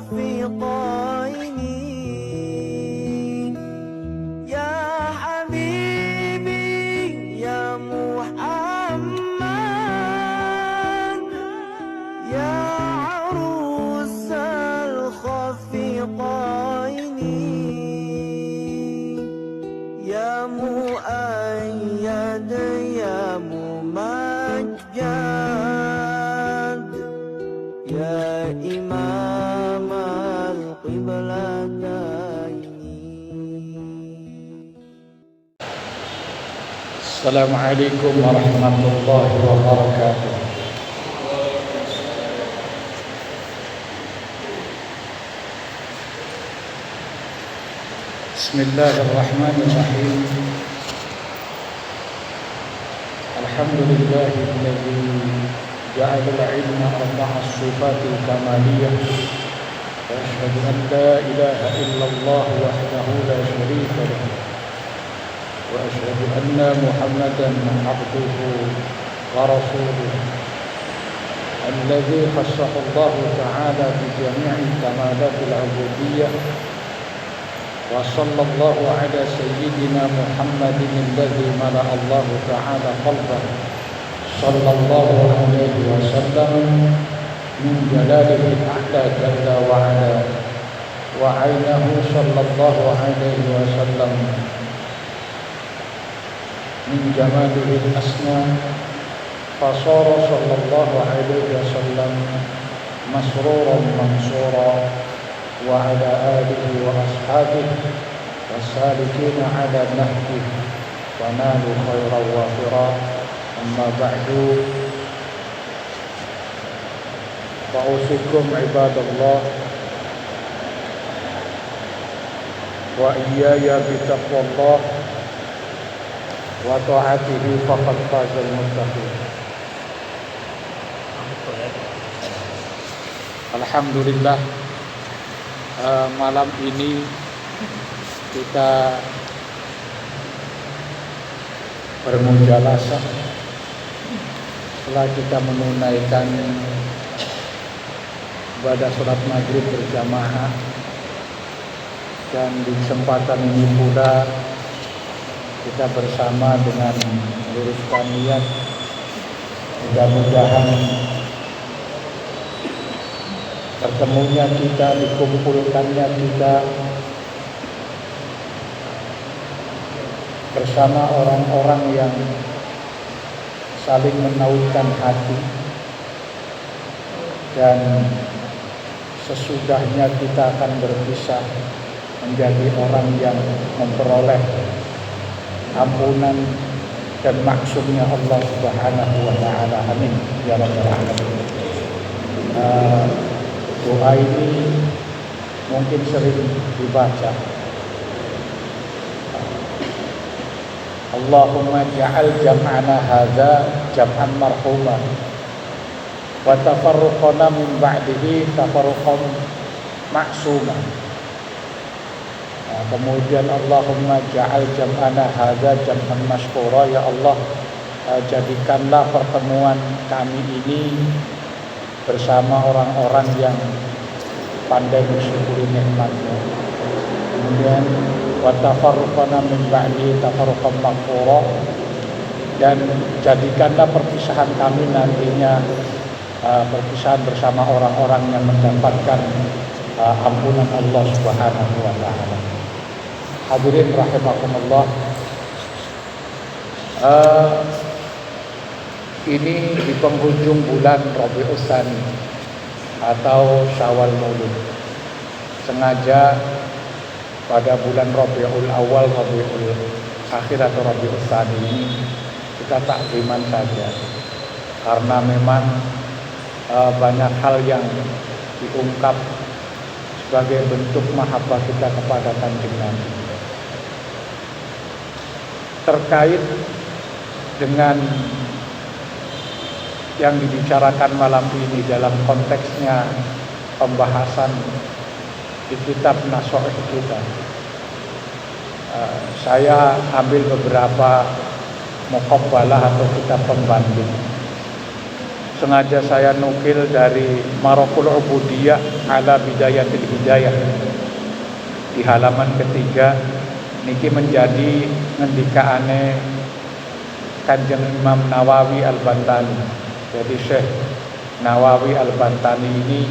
الخفقين يا حبيبي يا محمد يا عروس الخفقين يا مؤيد يا ممجد يا إمام القبلتين. السلام عليكم ورحمة الله وبركاته. بسم الله الرحمن الرحيم. الحمد لله الذي جعل العلم أربع الصفات الكمالية، وأشهد أن لا إله إلا الله وحده لا شريك له، وأشهد أن محمدا عبده ورسوله الذي خصه الله تعالى بجميع كمالات العبودية. وصلى الله على سيدنا محمد الذي ملأ الله تعالى قلبه صلى الله عليه وسلم من جلاله الأعلى جل وعلا، وعينه صلى الله عليه وسلم من جماله الأسنى، فصار صلى الله عليه وسلم مسرورا منصورا، وعلى آله وأصحابه والسالكين على نهجه ونالوا خيرا وافرا. أما بعد، فأوصيكم عباد الله وإياي بتقوى الله وطاعته فقد فاز المتقون. Alhamdulillah, malam ini kita bermujalasah setelah kita menunaikan ibadah sholat maghrib berjamaah, dan di kesempatan ini pula kita bersama dengan meluruskan niat, mudah-mudahan bertemunya kita, dikumpulkannya kita bersama orang-orang yang saling menautkan hati, dan sesudahnya kita akan berpisah menjadi orang yang memperoleh ampunan dan maksudnya Allah Subhanahu wa taala. Amin ya rabbal alamin. Doa ini mungkin sering dibaca. Allahumma ja'al jam'ana hadza jam'an marhuma wa tafarruqana min ba'dihi tafarruqan ma'suma. Kemudian Allahumma ja'al jam'ana hadza jam'an mashkura. Ya Allah, jadikanlah pertemuan kami ini bersama orang-orang yang pandai mensyukuri nikmat-Mu. Kemudian wa tafarruqana min ba'di tafarruqan maghfura, dan jadikanlah perpisahan kami nantinya perpisahan bersama orang-orang yang mendapatkan ampunan Allah Subhanahu wa taala. Hadirin rahimakumullah, ini di penghujung bulan Rabiul Tsani atau Syawal Maulud. Sengaja pada bulan Rabiul Awal, Rabiul Akhir atau Rabiul Tsani ini kita takziman saja, karena memang banyak hal yang diungkap sebagai bentuk mahabbah kita kepada Kanjeng Nabi. Terkait dengan yang dibicarakan malam ini dalam konteksnya pembahasan di kitab Nasoih kita, saya ambil beberapa muqabbalah atau kitab pembanding sengaja saya nukil dari Marokul Ubudiyah ala Bidayatil Hidayah di halaman ketiga. Niki menjadi ngendikaane Kanjeng Imam Nawawi Al-Bantani. Jadi Syekh Nawawi Al-Bantani ini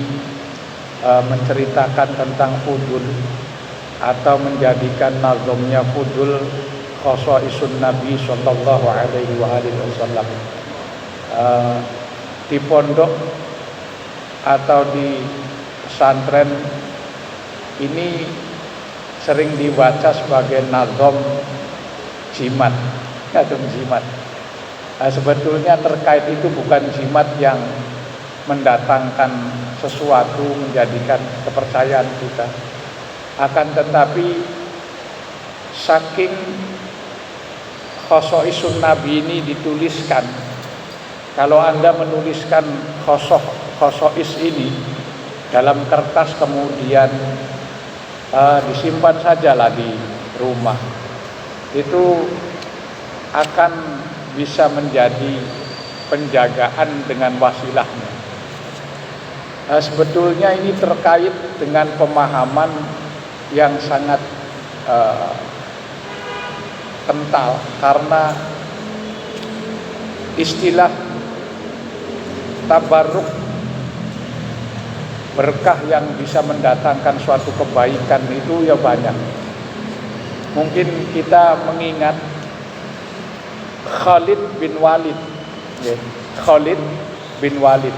menceritakan tentang fudul atau menjadikan nazomnya fudul khosaisun Nabi sallallahu alaihi wasallam. Di pondok atau di pesantren ini sering dibaca sebagai nazom jimat. Sebetulnya terkait itu bukan jimat yang mendatangkan sesuatu, menjadikan kepercayaan kita. Akan tetapi saking khosoisun Nabi ini dituliskan, kalau Anda menuliskan khosois ini dalam kertas kemudian disimpan sajalah di rumah, itu akan bisa menjadi penjagaan dengan wasilahnya. Sebetulnya ini terkait dengan pemahaman yang sangat kental, karena istilah tabarruk, berkah yang bisa mendatangkan suatu kebaikan itu ya banyak. Mungkin kita mengingat Khalid bin Walid, Khalid bin Walid.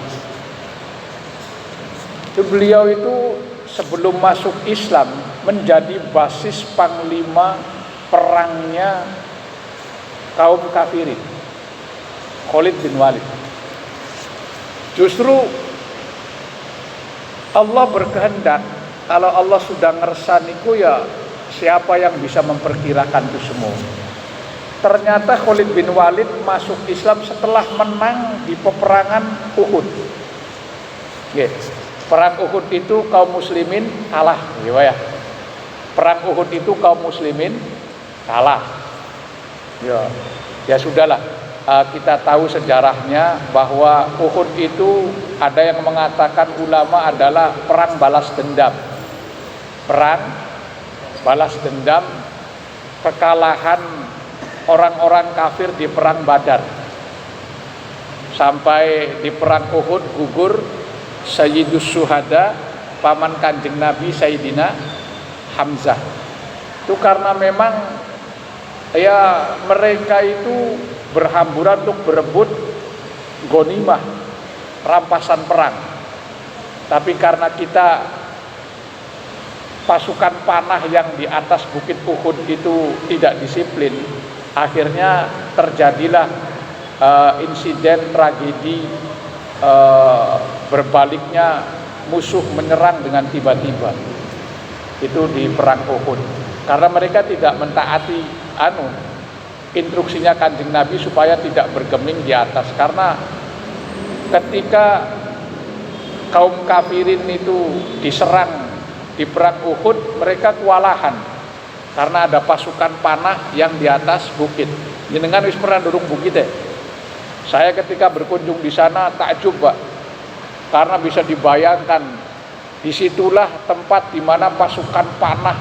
Beliau itu sebelum masuk Islam menjadi basis panglima perangnya kaum kafirin. Khalid bin Walid. Justru Allah berkehendak, kalau Allah sudah ngersan itu ya siapa yang bisa memperkirakan itu semua. Ternyata Khalid bin Walid masuk Islam setelah menang di peperangan Uhud. Perang Uhud itu kaum muslimin kalah, ya. Perang Uhud itu kaum muslimin kalah. Ya sudahlah, kita tahu sejarahnya bahwa Uhud itu ada yang mengatakan ulama adalah perang balas dendam. Perang balas dendam kekalahan orang-orang kafir di perang Badar. Sampai di perang Uhud gugur Sayyidus Syuhada, paman Kanjeng Nabi Sayyidina Hamzah. Itu karena memang ya mereka itu berhamburan untuk berebut ghanimah, rampasan perang. Tapi karena kita pasukan panah yang di atas bukit Uhud itu tidak disiplin, akhirnya terjadilah insiden tragedi berbaliknya musuh menyerang dengan tiba-tiba. Itu di perang Uhud. Karena mereka tidak mentaati instruksinya Kanjeng Nabi supaya tidak bergeming di atas. Karena ketika kaum kafirin itu diserang di perang Uhud, mereka kewalahan karena ada pasukan panah yang di atas bukit. Jenengan wis pernah durung bukit ya? Saya ketika berkunjung di sana takjub, Pak. Karena bisa dibayangkan disitulah tempat di mana pasukan panah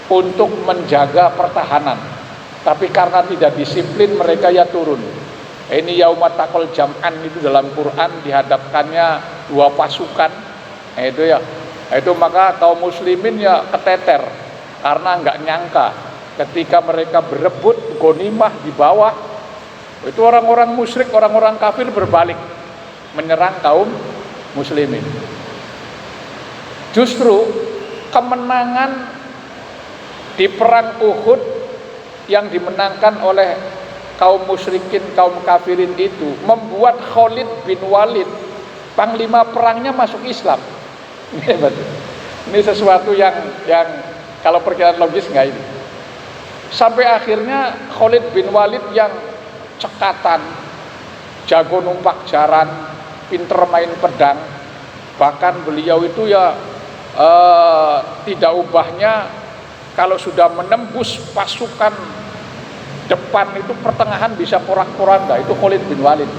untuk menjaga pertahanan. Tapi karena tidak disiplin mereka ya turun. Ini yaumat taqal jam'an itu dalam Quran dihadapkannya dua pasukan. Itu maka kaum muslimin ya keteter karena nggak nyangka ketika mereka berebut ghanimah di bawah, itu orang-orang musyrik, orang-orang kafir berbalik menyerang kaum muslimin. Justru kemenangan di perang Uhud yang dimenangkan oleh kaum musyrikin, kaum kafirin itu membuat Khalid bin Walid, panglima perangnya, masuk Islam. Ini sesuatu yang kalau perkiraan logis nggak ini. Sampai akhirnya Khalid bin Walid yang cekatan, jago numpak jaran, pinter main pedang, bahkan beliau itu ya tidak ubahnya kalau sudah menembus pasukan depan itu pertengahan bisa porak-poranda, itu Khalid bin Walid.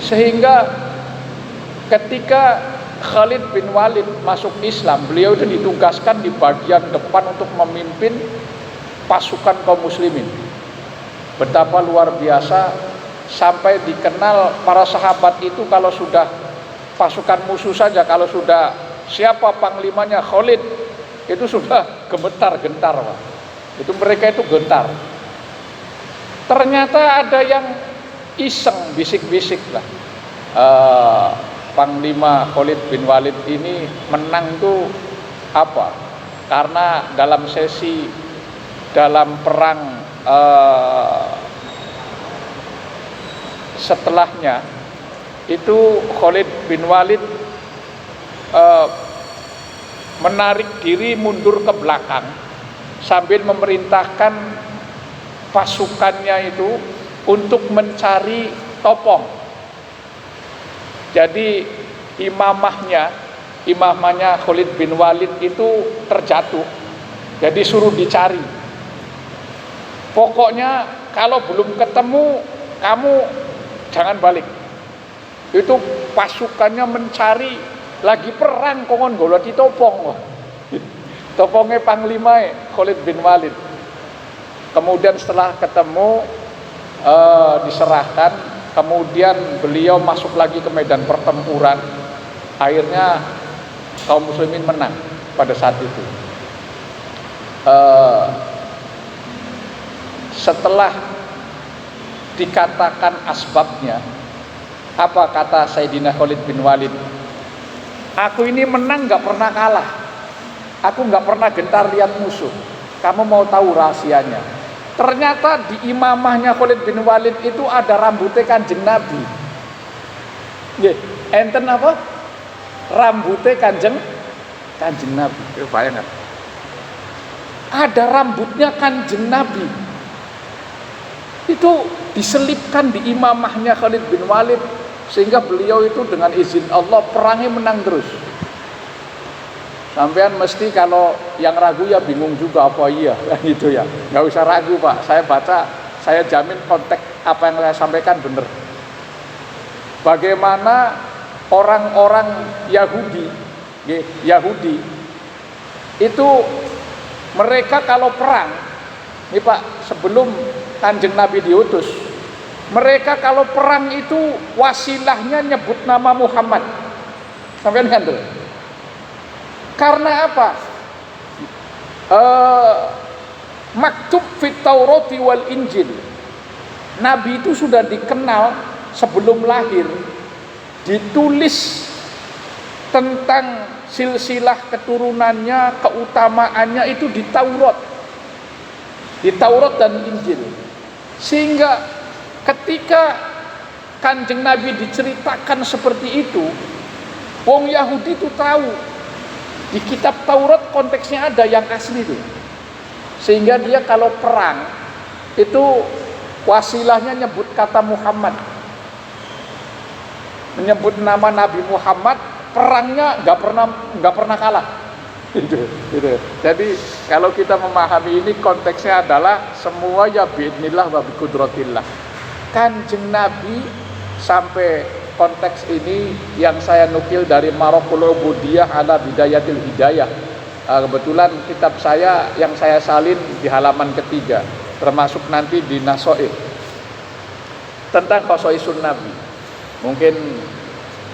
Sehingga ketika Khalid bin Walid masuk Islam, beliau itu ditugaskan di bagian depan untuk memimpin pasukan kaum muslimin. Betapa luar biasa, sampai dikenal para sahabat itu kalau sudah pasukan musuh saja, kalau sudah siapa panglimanya Khalid, itu sudah gemetar-gentar, Pak. Itu mereka itu gentar. Ternyata ada yang iseng bisik-bisik lah. Panglima Khalid bin Walid ini menang tuh apa? Karena dalam perang setelahnya itu Khalid bin Walid menarik diri mundur ke belakang sambil memerintahkan pasukannya itu untuk mencari topong. Jadi imamahnya Khalid bin Walid itu terjatuh. Jadi suruh dicari. Pokoknya kalau belum ketemu kamu jangan balik. Itu pasukannya mencari, lagi perang kongon goloti topong. Topongnya panglima Khalid bin Walid. Kemudian setelah ketemu diserahkan, kemudian beliau masuk lagi ke medan pertempuran. Akhirnya kaum muslimin menang pada saat itu. Setelah dikatakan asbabnya, apa kata Sayyidina Khalid bin Walid? Aku ini menang gak pernah kalah. Aku gak pernah gentar lihat musuh. Kamu mau tahu rahasianya? Ternyata di imamahnya Khalid bin Walid itu ada rambutnya Kanjeng Nabi. Enten apa? Rambutnya Kanjeng Nabi. Bayangkan. Ada rambutnya Kanjeng Nabi. Itu diselipkan di imamahnya Khalid bin Walid, sehingga beliau itu dengan izin Allah perangnya menang terus. Sampean mesti kalau yang ragu ya bingung juga apa iya gitu ya. Nggak usah ragu, Pak. Saya baca, saya jamin konteks apa yang saya sampaikan benar. Bagaimana orang-orang Yahudi itu mereka kalau perang, nih Pak, sebelum Kanjeng Nabi diutus, mereka kalau perang itu wasilahnya nyebut nama Muhammad. Sampean kan tuh? Karena apa? Maktub fit Taurati wal Injil. Nabi itu sudah dikenal sebelum lahir, ditulis tentang silsilah keturunannya, keutamaannya itu di Taurat dan Injil. Sehingga ketika Kanjeng Nabi diceritakan seperti itu, wong Yahudi itu tahu di kitab Taurat konteksnya ada yang asli itu. Sehingga dia kalau perang itu wasilahnya nyebut kata Muhammad, menyebut nama Nabi Muhammad, perangnya nggak pernah kalah. Gitu. Jadi kalau kita memahami ini, konteksnya adalah semua ya biidznillah wa biqudratillah. Kanjeng Nabi sampai konteks ini yang saya nukil dari Maraqul Ubudiyah ala Bidayatil Hidayah. Kebetulan kitab saya yang saya salin di halaman ketiga, termasuk nanti di Nasoir tentang Khosaisun Nabi. Mungkin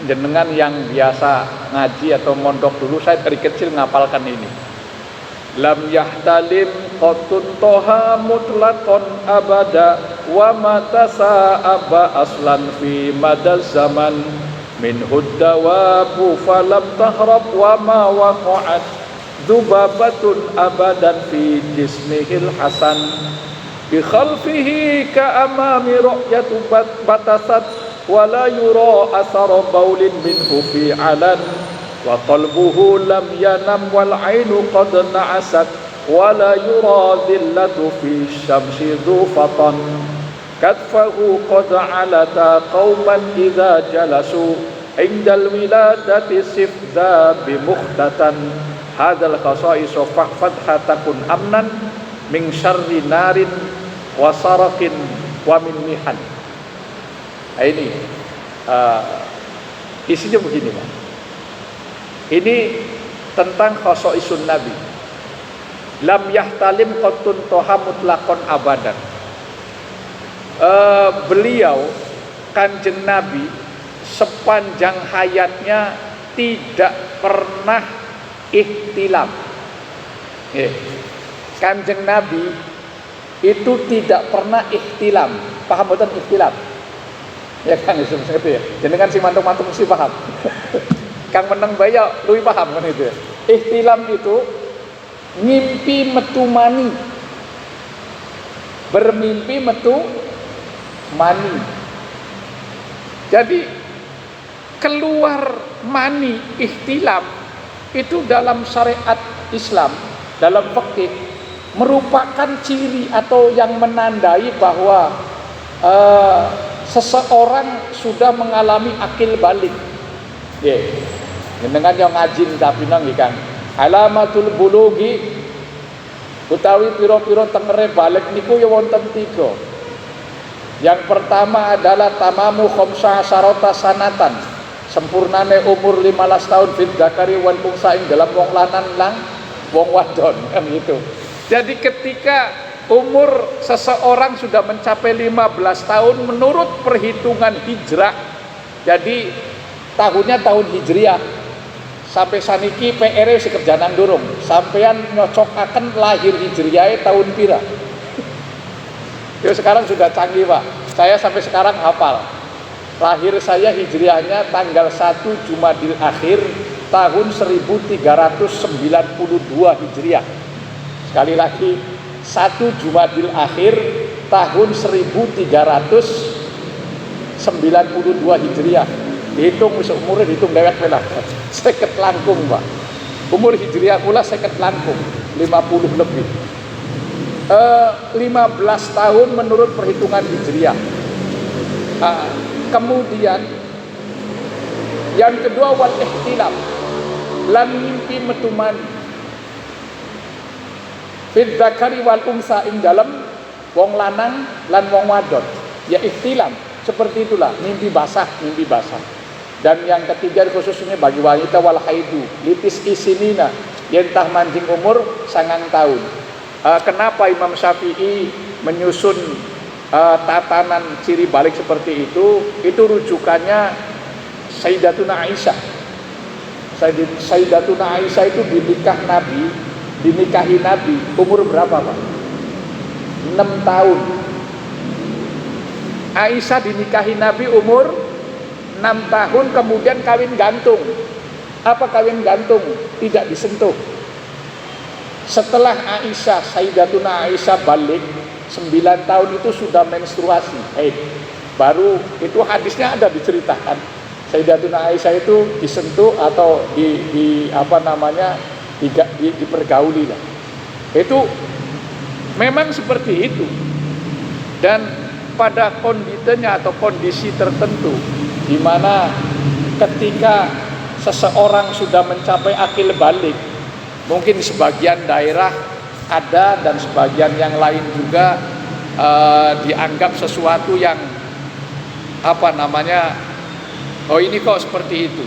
jenengan yang biasa ngaji atau mondok dulu, saya dari kecil ngapalkan ini. Lam yahtalim qatun toha mutlaqon abada wa matasa aba aslan fi madaz zaman min huddawabu falam tahrab wa ma waqa'at dhubabatun abadan fi jismihil hasan bi khalfihi ka amami ru'yatu batasat wa la yura asara baulin minhu fi alan wa qalbuhu lam yanam wal ainu qad na'asat wa la yura dhillatu fi syamsi dhufatan katfahu qad alata qauman idza jalasu indal wiladati sifda bi mukhtatan hadzal khasaisu fahfad hatakun amnan min syarri narin wa saraqin wa min mihan. Nah, ini isinya begini, Pak. Ini tentang khosaisun Nabi. Lam yahtalim qattun toha mutlaqon abadan. Beliau Kanjeng Nabi sepanjang hayatnya tidak pernah ihtilam. Kanjeng Nabi itu tidak pernah ihtilam. Paham betul ihtilam? Ya kan, seperti ya. Jenengan si mantung-mantung mesti paham. Kang meneng baya luwih paham kan itu. Ihtilam itu ngimpi metu mani. Bermimpi metu mani. Jadi keluar mani ihtilam itu dalam syariat Islam, dalam fikih merupakan ciri atau yang menandai bahwa seseorang sudah mengalami akil balik. Dengan yang ngajin tapi nang ikan alamatul bulugi utawi piro-piro tengere balik niku ya wonten 3. Yang pertama adalah tamamu khamsa asharata sanatan, sempurnane umur 15 tahun fid dzakari wal unsa ing dalam wong lanang lang wong wadon kan gitu. Jadi ketika umur seseorang sudah mencapai 15 tahun menurut perhitungan hijrah, jadi tahunnya tahun hijriah, sampai saniki PR sekerjanan durung sampean nyocokaken lahir hijriah tahun pira. Ya sekarang sudah canggih, Pak. Saya sampai sekarang hafal. Lahir saya hijriahnya tanggal 1 Jumadil Akhir tahun 1392 Hijriah. Sekali lagi 1 Jumadil Akhir tahun 1392 Hijriah. Dihitung umurnya dihitung lewat pelah. Seket langkung, Pak. Umur hijriah pula seket langkung, 50 lebih. 15 tahun menurut perhitungan hijriah. Kemudian yang kedua wal ihtilam, lan mimpi metuman fid dzakari wal unsa ing dalem wong lanang lan wong wadon. Ya ihtilam seperti itulah, mimpi basah. Dan yang ketiga khususnya bagi wanita wal haidu litis isinina yentah manjing umur 9 tahun. Kenapa Imam Syafi'i menyusun tatanan ciri balik seperti itu? Itu rujukannya Sayyidatuna Aisyah. Sayyidatuna Aisyah itu dinikahi Nabi umur berapa, Pak? 6 tahun. Aisyah dinikahi Nabi umur 6 tahun, kemudian kawin gantung. Apa kawin gantung? Tidak disentuh. Setelah Aisyah, Sayyidatuna Aisyah balik 9 tahun itu sudah menstruasi. Baru itu hadisnya ada diceritakan. Sayyidatuna Aisyah itu disentuh atau dipergauli lah. Itu memang seperti itu. Dan pada kondisi tertentu di mana ketika seseorang sudah mencapai akil balik, mungkin sebagian daerah ada dan sebagian yang lain juga dianggap sesuatu yang oh ini kok seperti itu.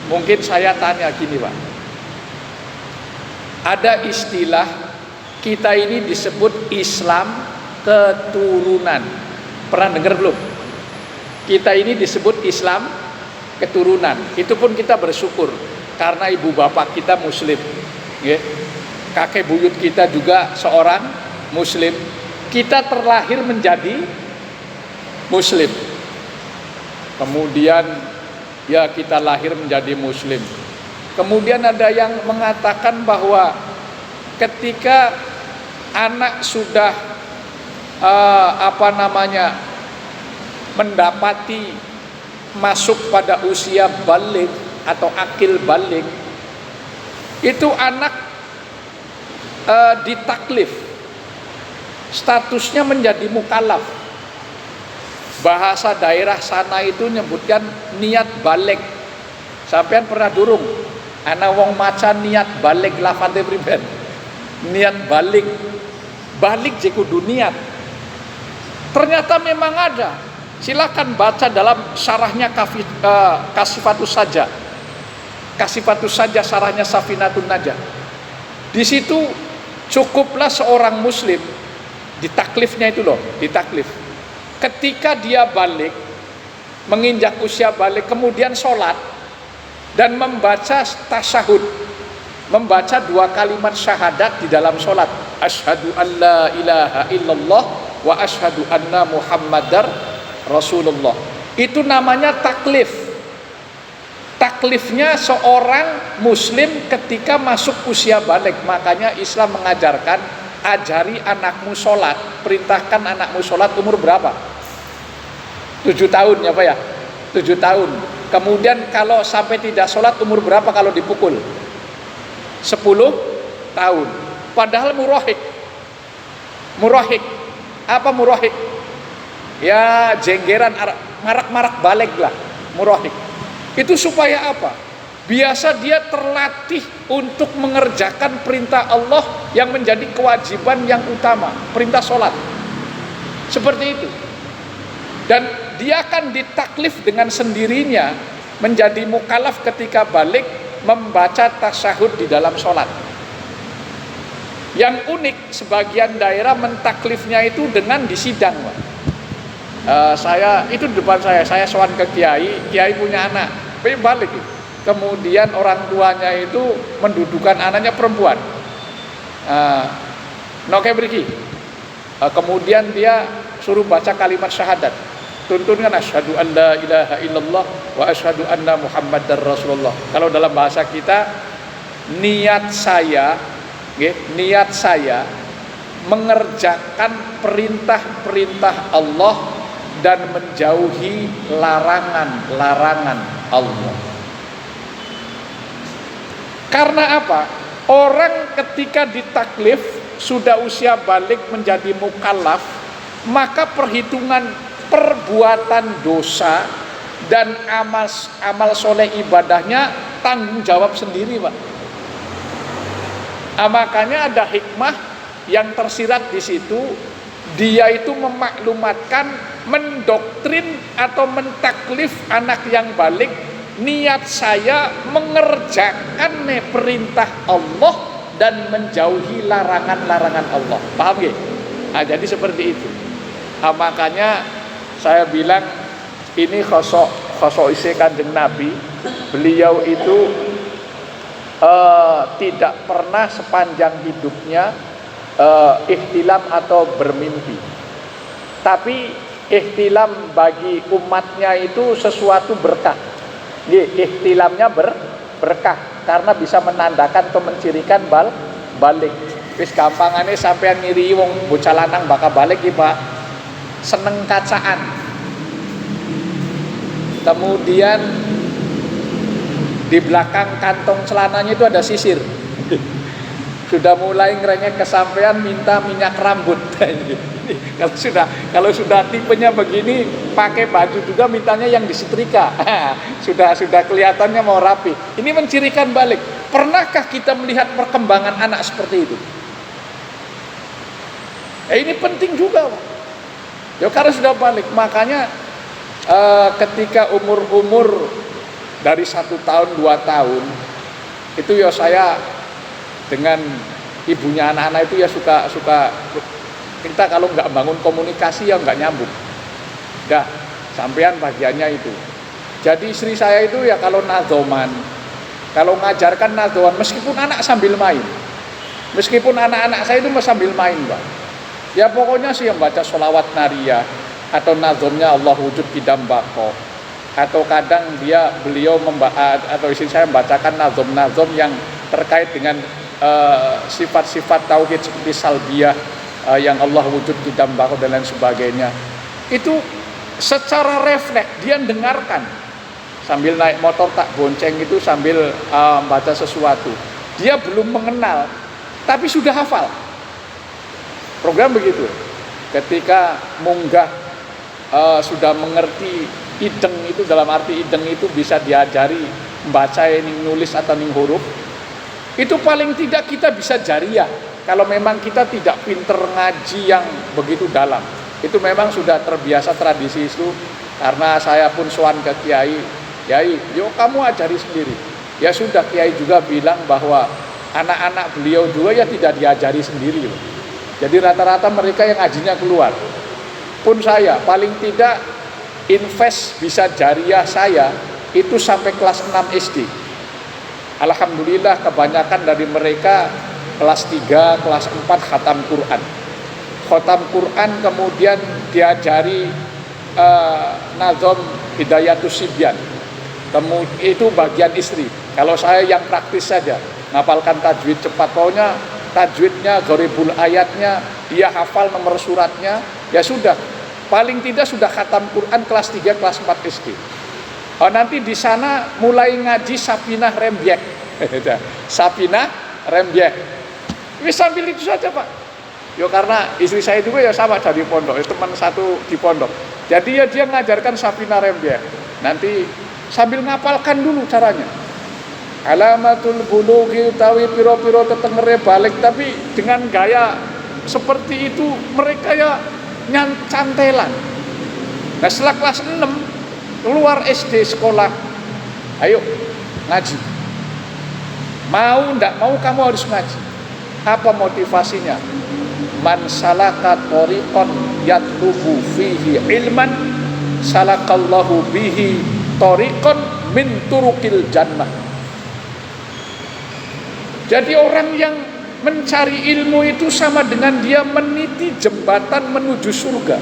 Mungkin saya tanya gini, Pak. Ada istilah kita ini disebut Islam keturunan. Pernah dengar belum? Kita ini disebut Islam keturunan. Itu pun kita bersyukur karena ibu bapak kita muslim, kakek buyut kita juga seorang muslim. Kita terlahir menjadi muslim. Kemudian ya kita lahir menjadi muslim. Kemudian ada yang mengatakan bahwa ketika anak sudah mendapati masuk pada usia balik atau akil balik, itu anak ditaklif, statusnya menjadi mukallaf. Bahasa daerah sana itu nyebutkan niat balik. Sampean pernah durung ana wong maca niat balik lafate priben? Niat balik balik jeku dunia. Ternyata memang ada. Silakan baca dalam syarahnya Kasifatus Saja. Kasifatus Saja syarahnya Safinatun Najah. Di situ cukuplah seorang muslim ditaklifnya itu loh, ditaklif. Ketika dia balik, menginjak usia balik, kemudian sholat dan membaca tasyahud, membaca 2 kalimat syahadat di dalam sholat. Asyhadu an la ilaha illallah wa asyhadu anna muhammadar rasulullah. Itu namanya taklif. Taklifnya seorang muslim ketika masuk usia balik. Makanya Islam mengajarkan, ajari anakmu sholat, perintahkan anakmu sholat umur berapa? 7 tahun ya Pak ya? 7 tahun. Kemudian kalau sampai tidak sholat umur berapa kalau dipukul? 10 tahun. Padahal murahik. Murahik. Apa murahik? Ya jenggeran, marak-marak balik lah. Murahik. Itu supaya apa? Biasa dia terlatih untuk mengerjakan perintah Allah yang menjadi kewajiban yang utama, perintah sholat. Seperti itu. Dan dia akan ditaklif dengan sendirinya menjadi mukallaf ketika balik membaca tasyahud di dalam sholat. Yang unik, sebagian daerah mentaklifnya itu dengan disidang, Pak. Saya itu depan saya sowan ke kiai punya anak, balik. Kemudian orang tuanya itu mendudukan anaknya perempuan. Noke beriki. Kemudian dia suruh baca kalimat syahadat. Tuntunkan asyhadu an la ilaha illallah wa asyhadu anna muhammadar rasulullah. Kalau dalam bahasa kita, niat saya mengerjakan perintah-perintah Allah dan menjauhi larangan-larangan Allah. Karena apa? Orang ketika ditaklif sudah usia balik menjadi mukallaf, maka perhitungan perbuatan dosa dan amal soleh ibadahnya tanggung jawab sendiri, Pak. Makanya ada hikmah yang tersirat di situ. Dia itu memaklumatkan, mendoktrin atau mentaklif anak yang balik, niat saya mengerjakan perintah Allah dan menjauhi larangan-larangan Allah. Paham ya? Jadi seperti itu. Makanya saya bilang ini khosok isi Kanjeng Nabi. Beliau itu tidak pernah sepanjang hidupnya ihtilam atau bermimpi. Tapi ihtilam bagi umatnya itu sesuatu berkah. Ihtilamnya berkah karena bisa menandakan atau mencirikan balik. Wis gampangane sampean ngiri wong bocah lanang bakal balik iki, Pak. Seneng kacaan. Kemudian di belakang kantong celananya itu ada sisir. Sudah mulai ngerengek kesampean minta minyak rambut. Kalau sudah tipenya begini, pakai baju juga mintanya yang disetrika. sudah kelihatannya mau rapi. Ini mencirikan balik. Pernahkah kita melihat perkembangan anak seperti itu? Ini penting juga, Pak. Ya karena sudah balik. Makanya ketika umur dari 1 tahun 2 tahun itu ya saya dengan ibunya anak-anak itu ya suka kita kalau nggak bangun komunikasi ya nggak nyambung. Dah sampean bagiannya itu. Jadi istri saya itu ya kalau nadzoman, kalau ngajarkan nadzoman meskipun anak sambil main, meskipun anak-anak saya itu sambil main, Pak. Ya pokoknya sih yang baca sholawat nariyah atau nadzomnya Allah wujud kidam bako. Atau kadang beliau atau istri saya membacakan nazom-nazom yang terkait dengan sifat-sifat tauhid seperti salbiyah, yang Allah wujud kidam bako dan lain sebagainya. Itu secara refleks dia dengarkan sambil naik motor tak bonceng itu sambil baca sesuatu. Dia belum mengenal tapi sudah hafal. Program begitu. Ketika munggah sudah mengerti ideng itu, dalam arti ideng itu bisa diajari membaca ini nulis atau ning huruf. Itu paling tidak kita bisa jariah. kalau memang kita tidak pinter ngaji yang begitu dalam. Itu memang sudah terbiasa tradisi itu, karena saya pun sowan ke kiai, "Kiai, yo kamu ajari sendiri." Ya sudah, kiai juga bilang bahwa anak-anak beliau juga ya tidak diajari sendiri loh. Jadi rata-rata mereka yang ngajinya keluar. Pun saya paling tidak invest bisa jariah saya itu sampai kelas 6 SD. Alhamdulillah kebanyakan dari mereka kelas 3, kelas 4 khatam Quran. Khatam Quran kemudian diajari nazom Hidayatus Sibyan. Itu bagian istri. Kalau saya yang praktis saja, ngapalkan tajwid cepat, pokoknya tajwidnya, goribul ayatnya, dia hafal nomor suratnya, ya sudah. Paling tidak sudah khatam Quran kelas 3, kelas 4 SD. Nanti di sana mulai ngaji Sapinah Rembiek. Sapinah Rembiek. Wis sambil itu saja, Pak. Yo karena istri saya juga ya sama dari pondok, teman satu di pondok. Jadi ya dia ngajarkan Sapinah Rembiek. Nanti sambil ngapalkan dulu caranya. Alamatul bulughi utawi piro-piro tetengere balik, tapi dengan gaya seperti itu mereka ya cantelan. Nah setelah kelas 6 keluar SD sekolah, ayo ngaji. Mau ndak mau kamu harus ngaji. Apa motivasinya? Man salaka tariqan yatlubu fihi ilman salakallahu bihi tariqan min turukil jannah. Jadi orang yang mencari ilmu itu sama dengan dia meniti jembatan menuju surga.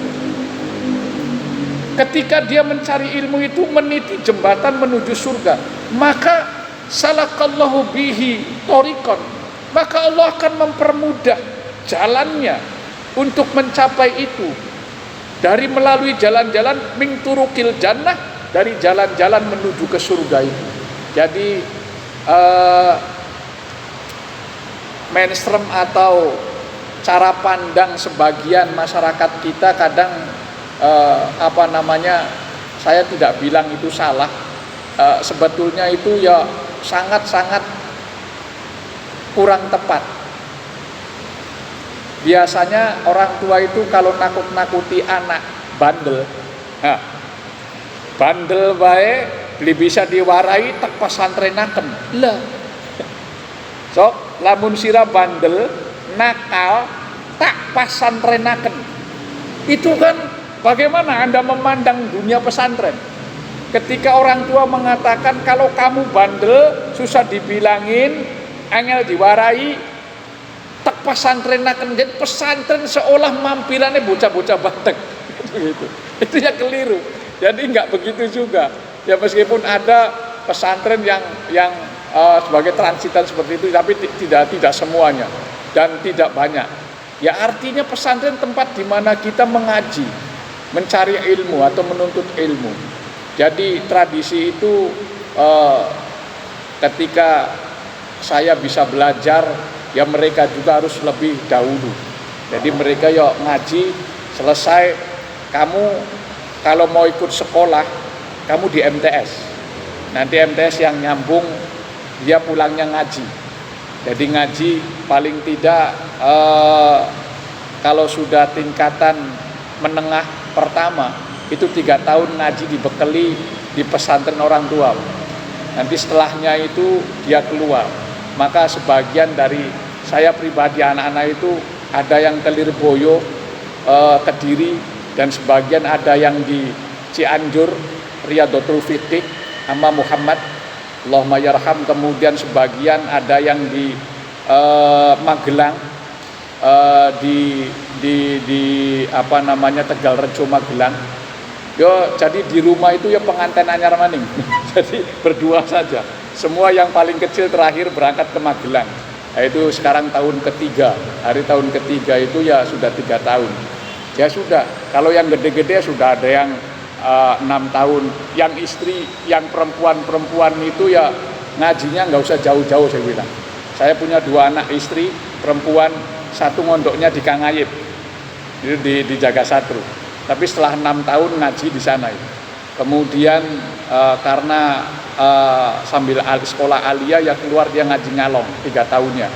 Ketika dia mencari ilmu itu meniti jembatan menuju surga, maka salakallahu bihi tariqan, maka Allah akan mempermudah jalannya untuk mencapai itu, dari melalui jalan-jalan min turukil jannah, dari jalan-jalan menuju ke surga itu. Jadi mainstream atau cara pandang sebagian masyarakat kita kadang saya tidak bilang itu salah, sebetulnya itu ya sangat-sangat kurang tepat. Biasanya orang tua itu kalau nakut-nakuti anak bandel, bandel bae beli bisa diwarai tak pesantrenaken lah. Sok lamun sira bandel nakal tak pesantrenaken. Itu kan bagaimana Anda memandang dunia pesantren? Ketika orang tua mengatakan kalau kamu bandel susah dibilangin, angel diwarai, tak pesantrenaken. Jadi pesantren seolah mampirannya bocah-bocah banteng. Gitu. Itu ya keliru. Jadi enggak begitu juga. Ya meskipun ada pesantren yang sebagai transitan seperti itu, tapi tidak semuanya dan tidak banyak. Ya artinya pesantren tempat di mana kita mengaji, mencari ilmu atau menuntut ilmu. Jadi tradisi itu ketika saya bisa belajar, ya mereka juga harus lebih dahulu. Jadi mereka ya ngaji selesai, kamu kalau mau ikut sekolah, kamu di MTS. Nanti MTS yang nyambung, dia pulangnya ngaji. Jadi ngaji paling tidak kalau sudah tingkatan menengah pertama itu 3 tahun ngaji dibekali di pesantren orang tua. Nanti setelahnya itu dia keluar. Maka sebagian dari saya pribadi anak-anak itu ada yang ke Lirboyo, Kediri, dan sebagian ada yang di Cianjur, Riyadhatul Fiqih sama Muhammad Allahumma yarham, kemudian sebagian ada yang di Magelang, di Tegalrejo Magelang. Jadi di rumah itu ya pengantin anyar maning. Jadi berdua saja. Semua yang paling kecil terakhir berangkat ke Magelang. Nah, itu sekarang tahun ketiga. Hari tahun ketiga itu ya sudah 3 tahun. Ya sudah. Kalau yang gede-gede sudah ada yang 6 tahun. Yang istri, yang perempuan itu ya ngajinya nggak usah jauh-jauh saya bilang. Saya punya 2 anak istri perempuan, satu mondoknya di Kangayib, itu di Jagasatru. Tapi setelah 6 tahun ngaji di sana. Kemudian karena sambil sekolah aliyah ya keluar dia ngaji Ngalong 3 tahunnya.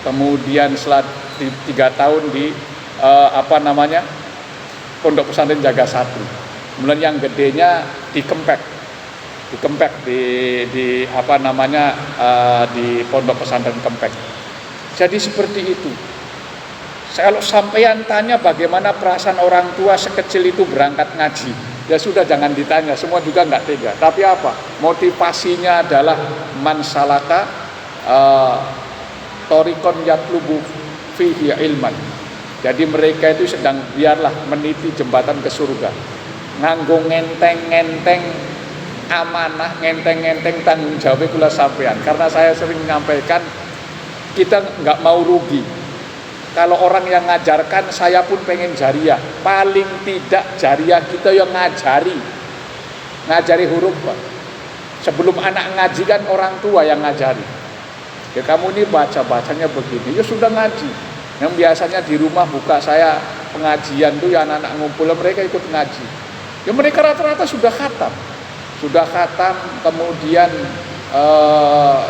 Kemudian setelah di 3 tahun di Pondok Pesantren Jaga Satu. Kemudian yang gedenya di Kempek di Pondok Pesantren Kempek. Jadi seperti itu. Kalau sampean tanya bagaimana perasaan orang tua sekecil itu berangkat ngaji, ya sudah jangan ditanya, semua juga nggak tega. Tapi apa? Motivasinya adalah man salaka thoriqon yatlubu fihi ilman. Jadi mereka itu sedang biarlah meniti jembatan ke surga. Nganggo ngenteng-ngenteng amanah, ngenteng-ngenteng tanggung jawab kula sampean. Karena saya sering menyampaikan kita nggak mau rugi. Kalau orang yang ngajarkan, saya pun pengen jariah. Paling tidak jariah kita yang ngajari huruf, Pak. Sebelum anak ngaji kan orang tua yang ngajari. Ya kamu ini bacanya begini, ya sudah ngaji. Yang biasanya di rumah buka saya pengajian tuh ya anak-anak ngumpul, mereka ikut ngaji. Ya mereka rata-rata sudah khatam, kemudian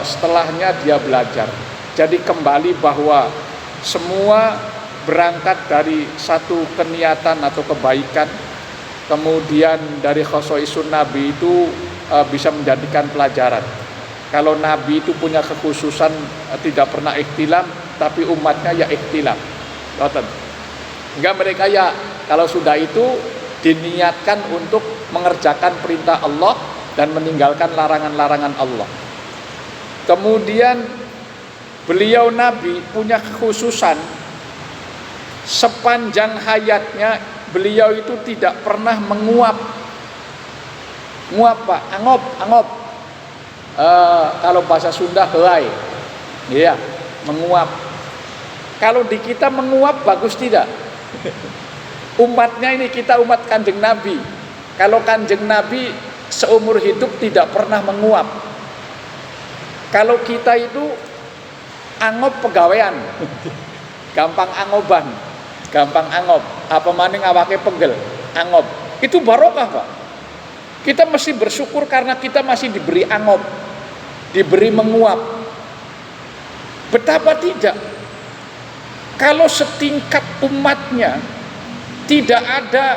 setelahnya dia belajar. Jadi kembali bahwa semua berangkat dari satu keniatan atau kebaikan, kemudian dari khosoisun Nabi itu bisa menjadikan pelajaran. Kalau Nabi itu punya kekhususan tidak pernah ikhtilam, tapi umatnya ya ikhtilam. Enggak, mereka ya kalau sudah itu diniatkan untuk mengerjakan perintah Allah dan meninggalkan larangan-larangan Allah. Kemudian beliau Nabi punya kekhususan, sepanjang hayatnya beliau itu tidak pernah menguap. Nguap, Pak, angop. Kalau bahasa Sunda helai, iya, menguap. Kalau di kita menguap bagus tidak? Umatnya ini kita umat Kanjeng Nabi. Kalau Kanjeng Nabi seumur hidup tidak pernah menguap. Kalau kita itu angop pegawaian, gampang angop. Apa maning awake pegel, angop. Itu barokah, Pak. Kita mesti bersyukur karena kita masih diberi angop, diberi menguap. Betapa tidak kalau setingkat umatnya tidak ada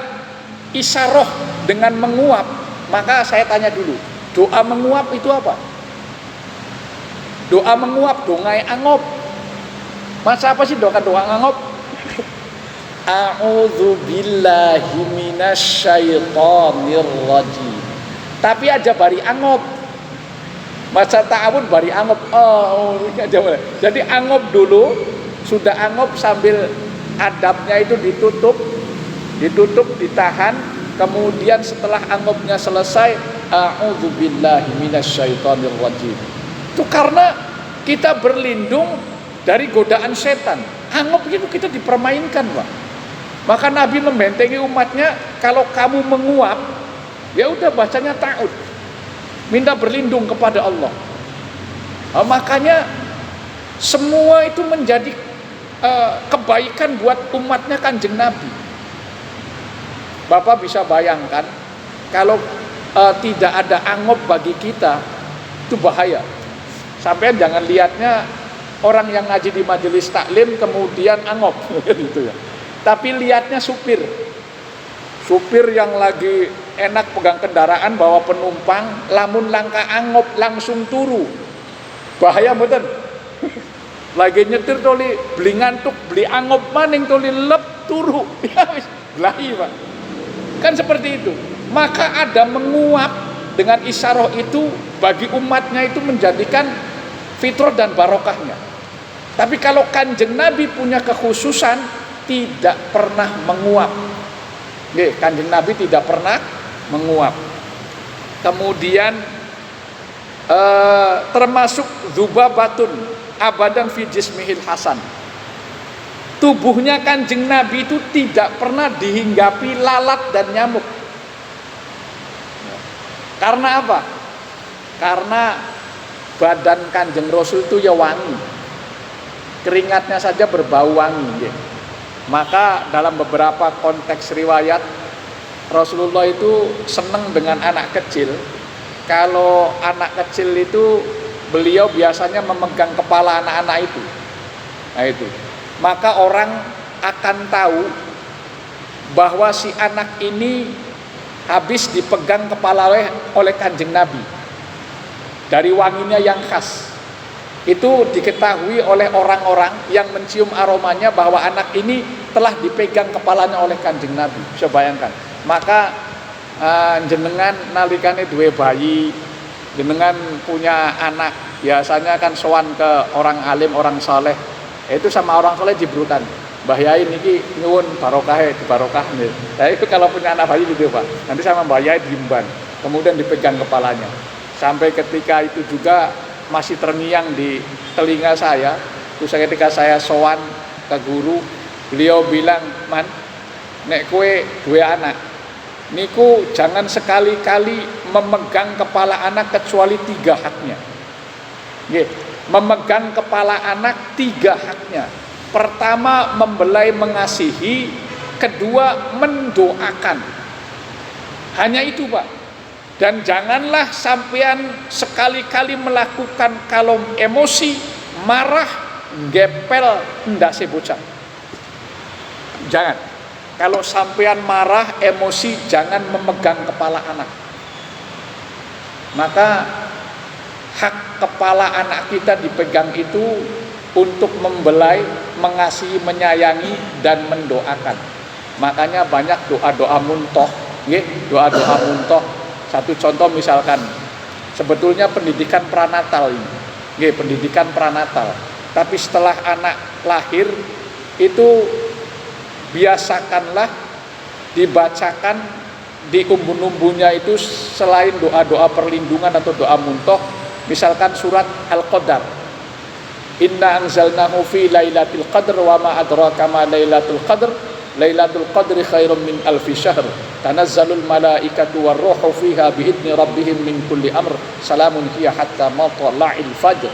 isaroh dengan menguap, maka saya tanya dulu, doa menguap itu apa? Doa menguap, dongai angop. Masa apa sih doa angop? A'udzu billahi minasyaitonir rajim. Tapi aja bari angop. Masa ta'awun bari angop. Jadi angop dulu, sudah angop sambil adabnya itu ditutup, ditahan, kemudian setelah angopnya selesai, a'udzu billahi minasyaitonir rajim. Itu karena kita berlindung dari godaan setan. Angop itu kita dipermainkan, Pak. Maka Nabi membentengi umatnya, kalau kamu menguap, ya udah bacanya ta'ud, minta berlindung kepada Allah. Makanya semua itu menjadi kebaikan buat umatnya Kanjeng Nabi. Bapak bisa bayangkan kalau tidak ada angop bagi kita, itu bahaya. Sampai jangan lihatnya orang yang ngaji di majelis taklim kemudian angop gitu ya. Tapi lihatnya supir yang lagi enak pegang kendaraan bawa penumpang, lamun langka angop langsung turu. Bahaya mboten? Lagi nyetir toli beli ngantuk, beli angop maning toli lep turu. Ya wis, belahi, Pak. Kan seperti itu. Maka ada menguap dengan isaroh itu bagi umatnya itu menjadikan fitrah dan barokahnya. Tapi kalau Kanjeng Nabi punya kekhususan, tidak pernah menguap. Kanjeng Nabi tidak pernah menguap. Kemudian termasuk dzubabatun abadan fi jismihil hasan. Tubuhnya Kanjeng Nabi itu tidak pernah dihinggapi lalat dan nyamuk. Karena apa? Karena badan Kanjeng Rasul itu ya wangi, keringatnya saja berbau wangi. Maka dalam beberapa konteks riwayat, Rasulullah itu senang dengan anak kecil. Kalau anak kecil itu beliau biasanya memegang kepala anak-anak itu. Nah itu, maka orang akan tahu bahwa si anak ini habis dipegang kepala oleh Kanjeng Nabi. Dari wanginya yang khas, itu diketahui oleh orang-orang yang mencium aromanya bahwa anak ini telah dipegang kepalanya oleh Kanjeng Nabi. Bisa bayangkan. Maka jenengan nalikane duwe bayi, jenengan punya anak, biasanya kan sowan ke orang alim, orang soleh. Itu sama orang soleh jibrutan. Mbah Yai niki nyuwun barokah di barokah nih. Saya itu kalau punya anak bayi gitu Pak, nanti sama Mbah Yai diimban, kemudian dipegang kepalanya. Sampai ketika itu juga masih terngiang di telinga saya. Terus ketika saya sowan ke guru, beliau bilang, "Man, nek kue dua anak, niku jangan sekali-kali memegang kepala anak kecuali 3 haknya." Nggih, memegang kepala anak 3 haknya. Pertama, membelai mengasihi, kedua, mendoakan. Hanya itu, Pak. Dan janganlah sampean sekali-kali melakukan kalau emosi, marah, gepel, ndase bocah. Jangan. Kalau sampean marah, emosi, jangan memegang kepala anak. Maka hak kepala anak kita dipegang itu untuk membelai, mengasihi, menyayangi, dan mendoakan. Makanya banyak doa-doa muntoh, doa-doa muntoh. Satu contoh misalkan, sebetulnya pendidikan pranatal ini, pendidikan pranatal. Tapi setelah anak lahir, itu biasakanlah dibacakan di umbun-umbunnya itu selain doa-doa perlindungan atau doa muntoh, misalkan surat Al-Qadar. Inna anzalnahu fi lailatul qadr wa ma adraka ma lailatul qadr. Lailatul qadri khairum min alfi syahr. Tanazzalul malaikatu warruhu fiha biidzni rabbihim min kulli amr. Salamun hiya hatta matla'il fajr.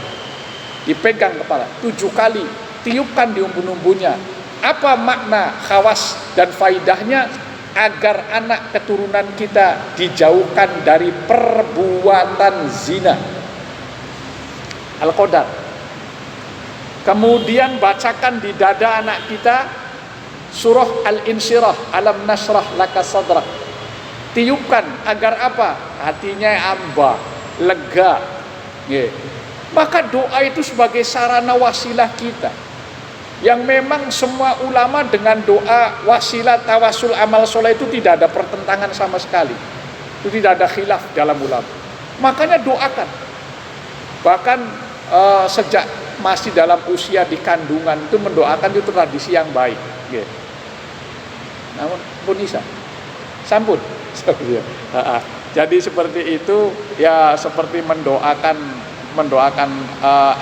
Dipegang kepala 7 kali, tiupkan di umbun-umbunnya. Apa makna khawas dan faidahnya? Agar anak keturunan kita dijauhkan dari perbuatan zina. Al-Qadar. Kemudian bacakan di dada anak kita surah Al-Insyirah, alam nasrah laka sadrak. Tiupkan agar apa? Hatinya amba, lega. Maka doa itu sebagai sarana wasilah kita, yang memang semua ulama dengan doa wasilah tawasul amal soleh itu tidak ada pertentangan sama sekali. Itu tidak ada khilaf dalam ulama. Makanya doakan. Bahkan sejak masih dalam usia di kandungan itu mendoakan itu tradisi yang baik. Namun pun bisa sampun. Jadi seperti itu ya, seperti mendoakan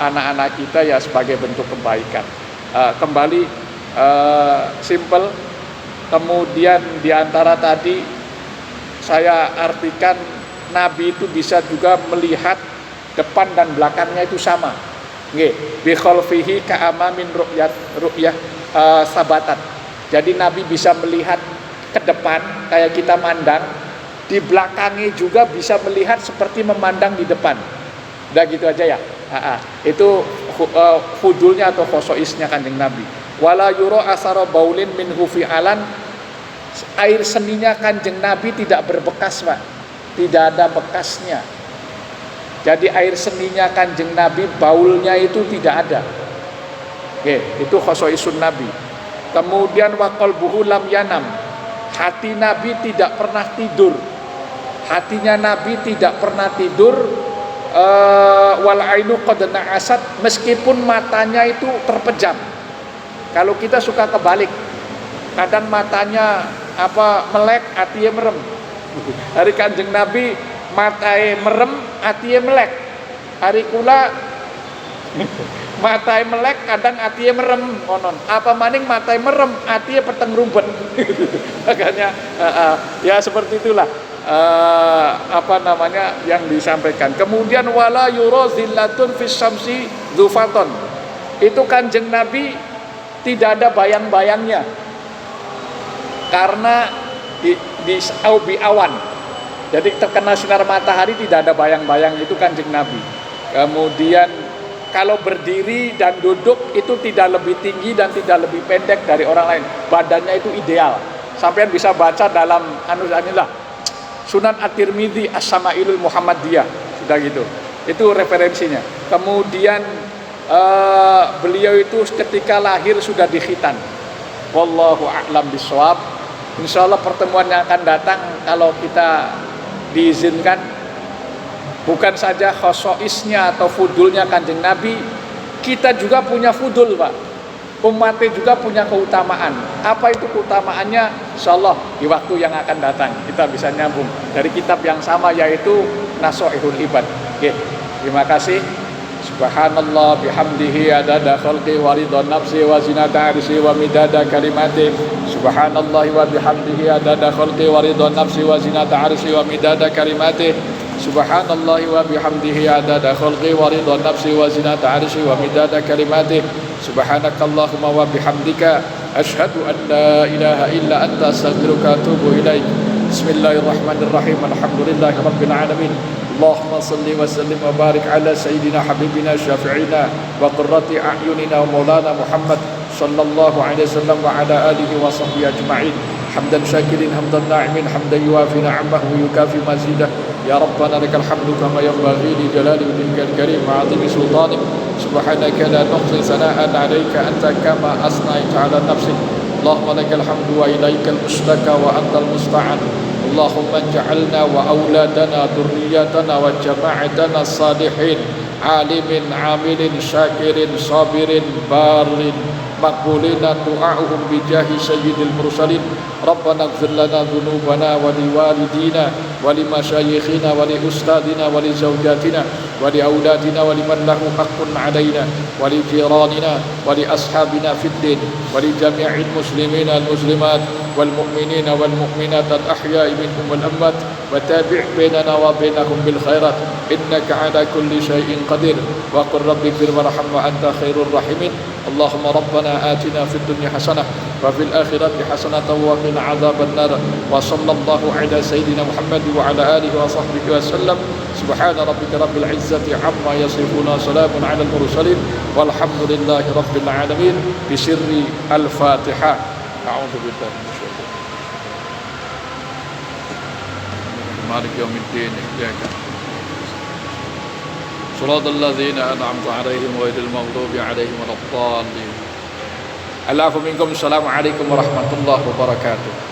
anak-anak kita ya sebagai bentuk kebaikan. Kembali simple. Kemudian diantara tadi saya artikan Nabi itu bisa juga melihat depan dan belakangnya itu sama. Bi khalfihi ka'amamin ru'yah sabatan. Jadi Nabi bisa melihat ke depan kayak kita mandang, di belakangnya juga bisa melihat seperti memandang di depan. Udah gitu aja ya. Itu fudulnya atau khosoisnya Kanjeng Nabi. Wala yura asara baulin min hufi'alan. Air seninya Kanjeng Nabi tidak berbekas, Pak. Tidak ada bekasnya. Jadi air seninya Kanjeng Nabi, baulnya itu tidak ada. Itu khosoisun Nabi. Kemudian waqal buhu lam yanam. Hati Nabi tidak pernah tidur. Hatinya Nabi tidak pernah tidur. Wal ainu qad na'asat, meskipun matanya itu terpejam. Kalau kita suka kebalik, kadang matanya melek, hatinya merem. Hari Kanjeng Nabi matai merem, hatinya melek. Hari kula matai melek, kadang hatinya merem. Apa maning matai merem, hatinya peteng rumpet. Makanya ya seperti itulah yang disampaikan. Kemudian wala yura zillatun fis syamsi dzufaton. Itu Kanjeng Nabi tidak ada bayang-bayangnya. Karena di awan. Jadi terkena sinar matahari tidak ada bayang-bayang, itu Kanjeng Nabi. Kemudian kalau berdiri dan duduk itu tidak lebih tinggi dan tidak lebih pendek dari orang lain. Badannya itu ideal. Sampean bisa baca dalam inilah Sunan At-Tirmidzi As-Sama'ilul Muhammadiyah, sudah gitu. Itu referensinya. Kemudian beliau itu ketika lahir sudah dikhitan. Wallahu a'lam bishawab. Insyaallah pertemuan yang akan datang kalau kita diizinkan, bukan saja khosoisnya atau fudulnya Kanjeng Nabi, kita juga punya fudul, Pak. Umatnya juga punya keutamaan. Apa itu keutamaannya? Insyaallah di waktu yang akan datang kita bisa nyambung dari kitab yang sama, yaitu Nasha'ihul Ibad. Oke, terima kasih. Subhanallah bihamdihi adada khalqi wa ridha nafsi wa zinata arshi wa midada kalimati. Subhanallah wa bihamdihi adada khalqi wa ridha nafsi wa zinata arshi wa midada kalimati. Subhanallah wa bihamdihi adada khalqi wa ridha nafsi wa zinata arshi wa midada kalimati. Subhanakallahumma wa bihamdika asyhadu an la ilaha illa anta astaghfiruka wa atubu ilaik. Bismillahirrahmanirrahim. Alhamdulillahi rabbil alamin. Allahumma salli wa sallim wa barik ala sayyidina habibina syafi'ina wa qurrati a'yunina wa maulana Muhammad sallallahu alaihi wasallam wa ala alihi wa sahbihi ajma'in. Hamdan syakirin, hamdan na'imin, hamdan yuwafi na'amahu wa yukafi mazidah. Ya Rabbana lakal hamdu kama yanbaghi li jalali wajhikal karim wa 'azimi sultanik. Subhanaka la nuhsi sana'an 'alaika anta kama asna'ta 'ala nafsik. Allahumma lakal hamdu wa ilaikal mustaka wa antal musta'an. Allahumma ja'alna wa auladana dhurriyyatana wa jama'atana salihin, alimin, amilin, syakirin, sabirin, barin, maqbulina du'a'uhum bijahi sayyidil mursalin. Rabbana ighfir lana dhunubana wa liwalidina wa limasyayikhina wa li ustadina wa li zawjatina wa li auladina wa liman lahu haqqun 'alaina wa li jiranina wa li ashabina fid din wa li jami'il muslimina wal muslimat wal mu'minina wal mu'minat al ahya'i minhum wal amwat wa tabi' bainana wa bainahum bil khairat innaka 'ala kulli syai'in qadir wa qur rabbi ighfir warham wa anta khairur rahimin. Allahumma rabbana atina fid dunya hasanah wa fil akhirati hasanah wa qina 'adzaban nar. Wa sallallahu ala sayyidina Muhammad wa ala alihi wa sahbihi wa sallam. Subhana rabbika rabbil izzati amma yasifun, salamun ala al mursalin walhamdulillahi rabbil alamin. Bisirri al-Fatihah. A'udzu billahi minasyaitonir rajim. Malik yaumiddin. Iyyaka Shiratal ladzina an'amta 'alaihim ghairil maghdubi 'alaihim waladdallin. Alaikum warahmatullahi wabarakatuh.